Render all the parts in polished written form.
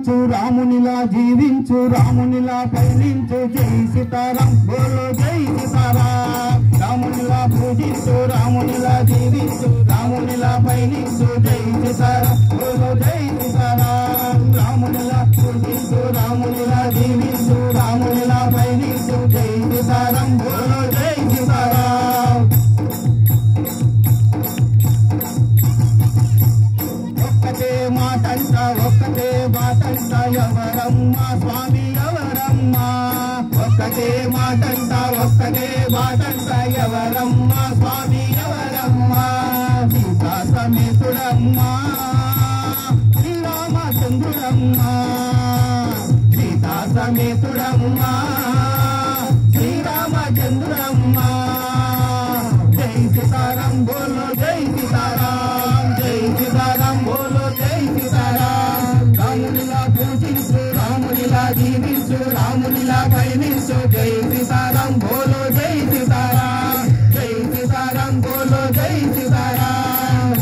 పయనించు రామునిలా జీవించు రామునిలా పయనించు జై సీతారాం బోలో జై సీతారాం రామునిలా పూజించు రామునిలా జీవించు రామునిలా పయనించు జై సీతారాం బోలో జై సీతారాం రామునిలా పూజించు రామునిలా జీవించు రామునిలా పయనించు జై సీతారాం బోలో జై సీతారాం ఒక్కటే మాటంట ఎవరమ్మా స్వామి ఎవరమ్మా ఒక్కటే మాటంట ఎవరమ్మా స్వామి ఎవరమ్మా సీతా సమేతుడమ్మా శ్రీరామచంద్రుడమ్మా సీతా సమేతుడమ్మా శ్రీరామచంద్రుడమ్మా జై సీతారాం బోలో జై సీతారాం జై సీతారాం బోలో జై సీతారాం రామునిలా పూజించు రామునిలా జీవించు రామునిలా పయనించు జై సీతారాం బోలో జై సీతారాం జై సీతారాం బోలో జై సీతారాం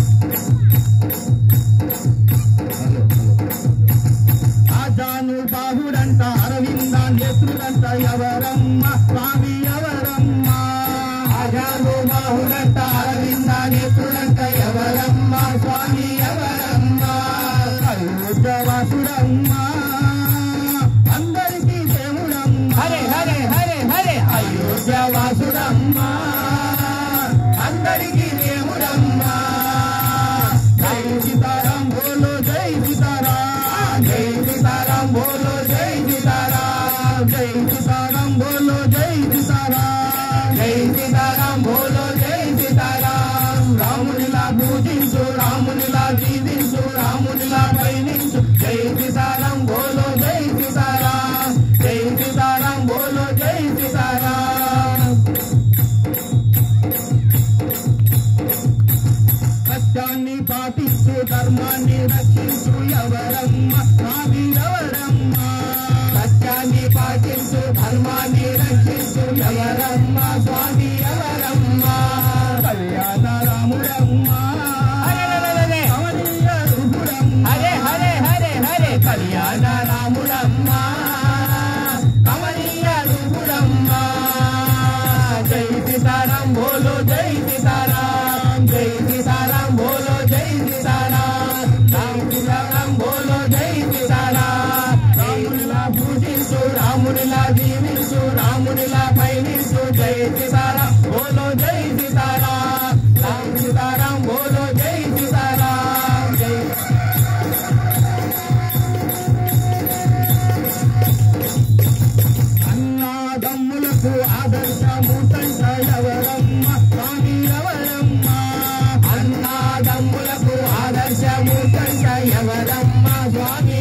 ఆజాను బాహుడంట అరవిందా నేత్రుడంట ఎవరమ్మా స్వామి ఎవరమ్మా ఆజాను బాహుడంట అరవిందా నేత్రుడంట ఎవరమ్మా స్వామి ఎవరమ్మా అయోధ్యవాసుడమ్మా అందరికీ దేవుడమ్మా హరే హరే హరే హరే అయోధ్యవాసుడమ్మా అందరికీ దేవుడమ్మా జై సీతారాం బోలో జై సీతారాం జై సీతారాం బోలో జై సీతారాం జై సీతారాం బోలో జై సీతారాం జై సీతారాం బోలో జై సీతారాం రామునిలా పూజించు రామునిలా జీవించు రామునిలా పయనించు జై సీతారాం బోలో జై సీతారాం జై సీతారాం బోలో జై సీతారాం సత్యాన్ని పాటించు ధర్మాన్ని రక్షించు ఎవరమ్మా స్వామి ఎవరమ్మా సత్యాన్ని పాటించు ధర్మాన్ని రక్షించు ఎవరమ్మా స్వామి ఎవరమ్మా కళ్యాణ రాముడమ్మా కమనీయ రూపుడమ్మా హరే హరే హరే హరే కళ్యాణ రాముడమ్మా కమనీయ రూపుడమ్మా జై సీతారాం బోలో జై సీతారాం జై సీతారాం బోలో జై సీతారాం రామ్ సీతారాం బోలో జై సీతారాం రామునిలా పూజించు రామునిలా జీవించు రామునిలా పయనించు జై సీతారాం బోలో జై సీతారాం రామ్ సీతారాం బోలో జై సీతారాం జై అన్నాదమ్ములకు ఆదర్శమూర్తంట ఎవరమ్మా స్వామి ఎవరమ్మా అన్నాదమ్ములకు ఆదర్శమూర్తంట ఎవరమ్మా స్వామి